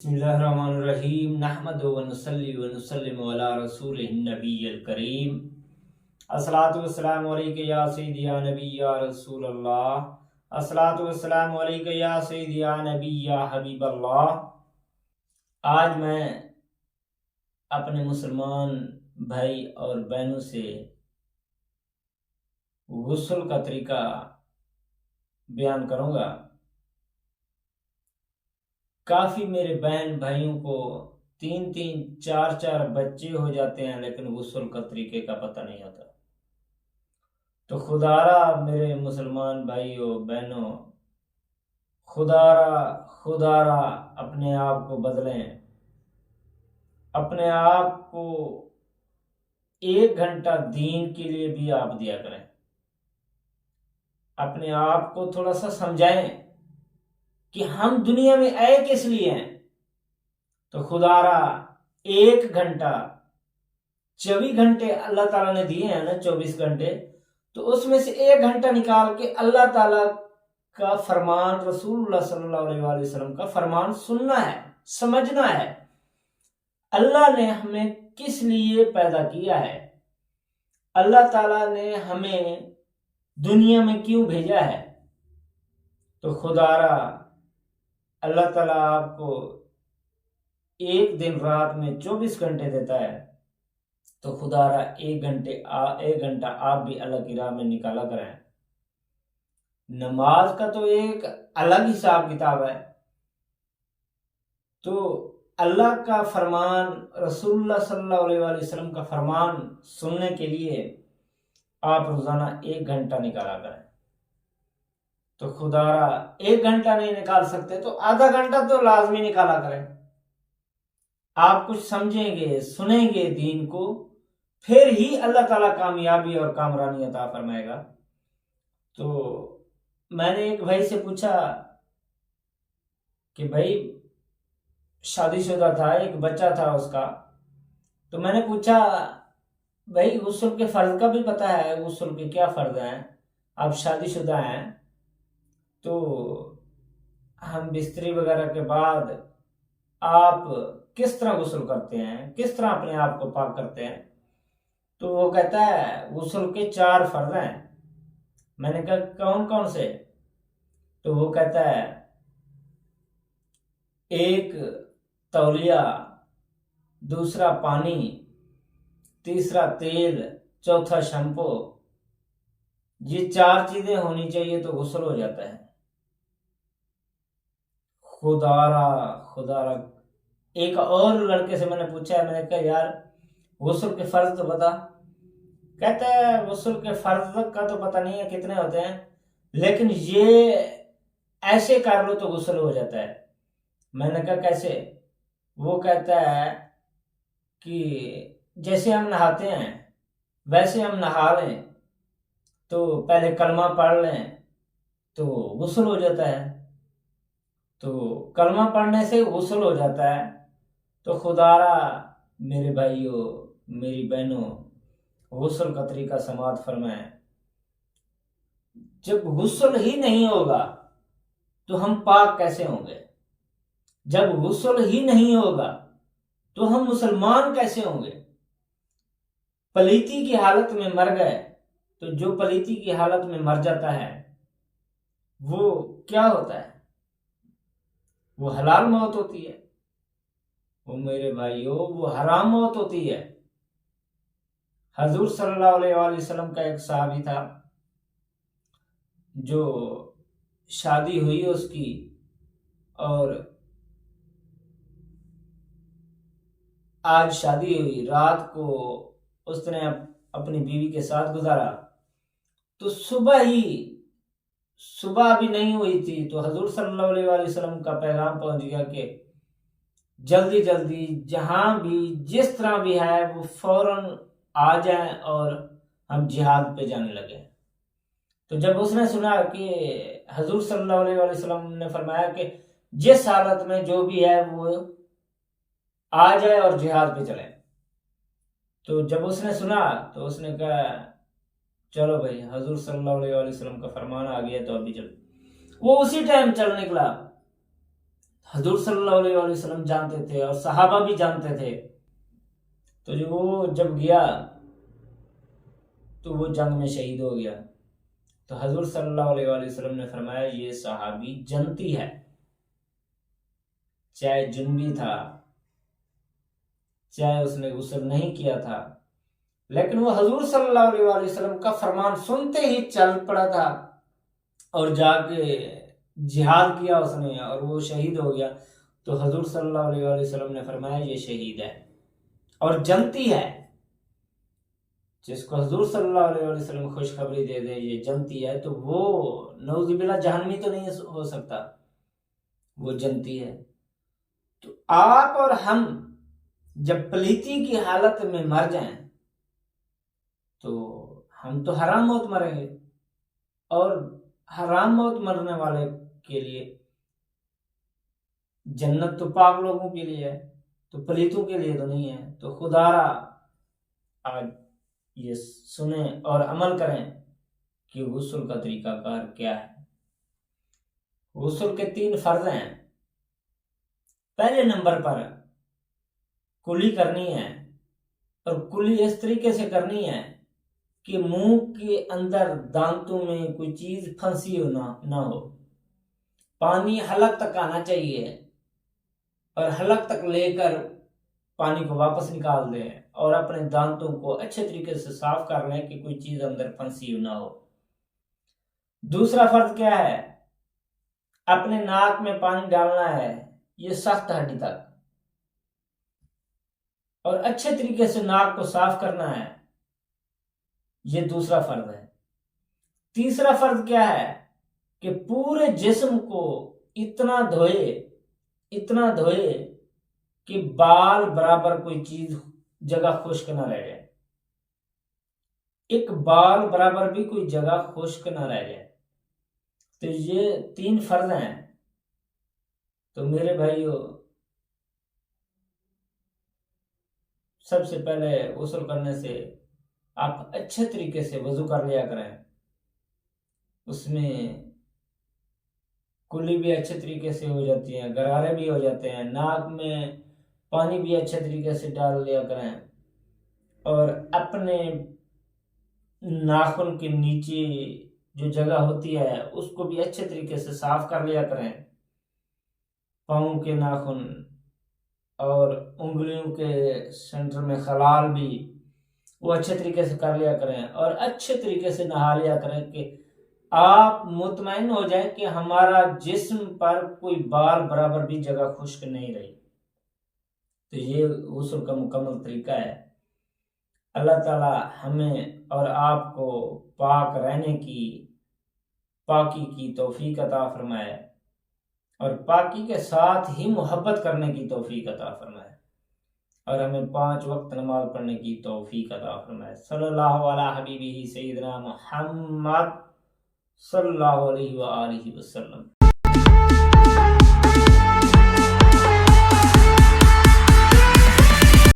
بسم اللہ الرحمن الرحیم نحمدہ ونصلی ونسلم علی رسولہ النبی الکریم الصلاۃ والسلام علیکہ یا سیدی یا نبی یا رسول اللہ الصلاۃ والسلام علیکہ یا سیدی یا نبی یا حبیب اللہ۔ آج میں اپنے مسلمان بھائی اور بہنوں سے غسل کا طریقہ بیان کروں گا۔ کافی میرے بہن بھائیوں کو 3 4 بچے ہو جاتے ہیں لیکن غسل کا طریقے کا پتہ نہیں ہوتا۔ تو خدارا میرے مسلمان بھائیوں بہنوں، خدارا اپنے آپ کو بدلیں، اپنے آپ کو 1 گھنٹہ دین کے لیے بھی آپ دیا کریں، اپنے آپ کو تھوڑا سا سمجھائیں کہ ہم دنیا میں آئے کس لیے ہیں۔ تو خدارا 1 گھنٹہ، 24 گھنٹے اللہ تعالیٰ نے دیے ہیں نا، 24 گھنٹے، تو اس میں سے 1 گھنٹہ نکال کے اللہ تعالیٰ کا فرمان، رسول اللہ صلی اللہ علیہ وآلہ وسلم کا فرمان سننا ہے، سمجھنا ہے۔ اللہ نے ہمیں کس لیے پیدا کیا ہے، اللہ تعالیٰ نے ہمیں دنیا میں کیوں بھیجا ہے۔ تو خدارا اللہ تعالیٰ آپ کو 1 دن رات میں 24 گھنٹے دیتا ہے، تو خدارا 1 گھنٹہ آپ بھی اللہ کی راہ میں نکالا کریں۔ نماز کا تو ایک الگ حساب کتاب ہے، تو اللہ کا فرمان، رسول اللہ صلی اللہ علیہ وآلہ وسلم کا فرمان سننے کے لیے آپ روزانہ 1 گھنٹہ نکالا کریں۔ تو خدارا 1 گھنٹہ نہیں نکال سکتے تو آدھا گھنٹہ تو لازمی نکالا کریں۔ آپ کچھ سمجھیں گے، سنیں گے دین کو، پھر ہی اللہ تعالیٰ کامیابی اور کامرانی عطا فرمائے گا۔ تو میں نے ایک بھائی سے پوچھا کہ بھائی شادی شدہ تھا، ایک بچہ تھا اس کا، تو میں نے پوچھا بھائی غسل کے فرض کا بھی پتہ ہے، غسل کے کیا فرض ہیں، آپ شادی شدہ ہیں تو ہم بستری وغیرہ کے بعد آپ کس طرح غسل کرتے ہیں، کس طرح اپنے آپ کو پاک کرتے ہیں۔ تو وہ کہتا ہے غسل کے 4 فرض ہیں۔ میں نے کہا کون کون سے؟ تو وہ کہتا ہے 1 تولیہ، دوسرا پانی، تیسرا تیل، چوتھا شیمپو۔ یہ 4 چیزیں ہونی چاہیے تو غسل ہو جاتا ہے۔ خدارا ایک اور لڑکے سے میں نے پوچھا، میں نے کہا یار غسل کے فرض تو بتا۔ کہتا ہے غسل کے فرض کا تو پتہ نہیں ہے کتنے ہوتے ہیں، لیکن یہ ایسے کر لو تو غسل ہو جاتا ہے۔ میں نے کہا کیسے؟ وہ کہتا ہے کہ جیسے ہم نہاتے ہیں ویسے ہم نہا لیں، تو پہلے کلمہ پڑھ لیں تو غسل ہو جاتا ہے۔ تو کلمہ پڑھنے سے غسل ہو جاتا ہے۔ تو خدارا میرے بھائیوں میری بہنوں، غسل کا طریقہ سماعت فرمائیں۔ جب غسل ہی نہیں ہوگا تو ہم پاک کیسے ہوں گے؟ جب غسل ہی نہیں ہوگا تو ہم مسلمان کیسے ہوں گے؟ پلیتی کی حالت میں مر گئے تو جو پلیتی کی حالت میں مر جاتا ہے وہ کیا ہوتا ہے؟ وہ حلال موت ہوتی ہے، وہ میرے بھائیوں وہ حرام موت ہوتی ہے۔ حضور صلی اللہ علیہ وآلہ وسلم کا ایک صحابی تھا جو شادی ہوئی اس کی، اور آج شادی ہوئی، رات کو اس نے اپنی بیوی کے ساتھ گزارا، تو صبح بھی نہیں ہوئی تھی تو حضور صلی اللہ علیہ وآلہ وسلم کا پیغام پہنچ گیا کہ جلدی جہاں بھی جس طرح بھی ہے وہ فوراً آ جائیں اور ہم جہاد پہ جانے لگے۔ تو جب اس نے سنا کہ حضور صلی اللہ علیہ وآلہ وسلم نے فرمایا کہ جس حالت میں جو بھی ہے وہ آ جائے اور جہاد پہ چلے، تو جب اس نے سنا تو اس نے کہا چلو بھائی حضور صلی اللہ علیہ وسلم کا فرمان آ گیا تو ابھی چلو۔ وہ اسی ٹائم چل نکلا۔ حضور صلی اللہ علیہ وآلہ وسلم جانتے تھے اور صحابہ بھی جانتے تھے. تو جو وہ جب گیا تو وہ جنگ میں شہید ہو گیا. تو حضور صلی اللہ علیہ وآلہ وسلم نے فرمایا یہ صحابی جنتی ہے، چاہے جنبی تھا، چاہے اس نے غسل نہیں کیا تھا، لیکن وہ حضور صلی اللہ علیہ وآلہ وسلم کا فرمان سنتے ہی چل پڑا تھا اور جا کے جہاد کیا اس نے اور وہ شہید ہو گیا. تو حضور صلی اللہ علیہ وآلہ وسلم نے فرمایا یہ شہید ہے اور جنتی ہے. جس کو حضور صلی اللہ علیہ وسلم خوشخبری دے دے یہ جنتی ہے تو وہ نعوذ باللہ جہنمی تو نہیں ہو سکتا، وہ جنتی ہے. تو آپ اور ہم جب پلیتی کی حالت میں مر جائیں تو ہم تو حرام موت مریں گے، اور حرام موت مرنے والے کے لیے جنت تو پاک لوگوں کے لیے ہے، تو پلیتوں کے لیے تو نہیں ہے. تو خدا را آج یہ سنیں اور عمل کریں کہ غسل کا طریقہ کار کیا ہے. غسل کے 3 فرض ہیں. پہلے نمبر پر کلی کرنی ہے، اور کلی اس طریقے سے کرنی ہے کہ منہ کے اندر دانتوں میں کوئی چیز پھنسی نہ ہو. پانی حلق تک آنا چاہیے اور حلق تک لے کر پانی کو واپس نکال دیں اور اپنے دانتوں کو اچھے طریقے سے صاف کر لیں کہ کوئی چیز اندر پھنسی نہ ہو. دوسرا فرض کیا ہے؟ اپنے ناک میں پانی ڈالنا ہے، یہ سخت ہڈی تک، اور اچھے طریقے سے ناک کو صاف کرنا ہے، یہ دوسرا فرض ہے. تیسرا فرض کیا ہے کہ پورے جسم کو اتنا دھوئے کہ بال برابر کوئی چیز جگہ خشک نہ رہ جائے، ایک بال برابر بھی کوئی جگہ خشک نہ رہ جائے. تو یہ 3 فرض ہیں. تو میرے بھائیو، سب سے پہلے غسل کرنے سے آپ اچھے طریقے سے وضو کر لیا کریں، اس میں کلی بھی اچھے طریقے سے ہو جاتی ہیں، غرارے بھی ہو جاتے ہیں، ناک میں پانی بھی اچھے طریقے سے ڈال لیا کریں، اور اپنے ناخن کے نیچے جو جگہ ہوتی ہے اس کو بھی اچھے طریقے سے صاف کر لیا کریں. پاؤں کے ناخن اور انگلیوں کے سینٹر میں خلال بھی وہ اچھے طریقے سے کر لیا کریں، اور اچھے طریقے سے نہا لیا کریں کہ آپ مطمئن ہو جائیں کہ ہمارا جسم پر کوئی بال برابر بھی جگہ خشک نہیں رہی. تو یہ غسل کا مکمل طریقہ ہے. اللہ تعالی ہمیں اور آپ کو پاک رہنے کی، پاکی کی توفیق عطا فرمائے، اور پاکی کے ساتھ ہی محبت کرنے کی توفیق عطا فرمائے، اور ہمیں 5 وقت نماز پڑھنے کی توفیق عطا فرمائے. صلی اللہ علی حبیبہ سیدنا محمد صلی اللہ علیہ وآلہ وسلم.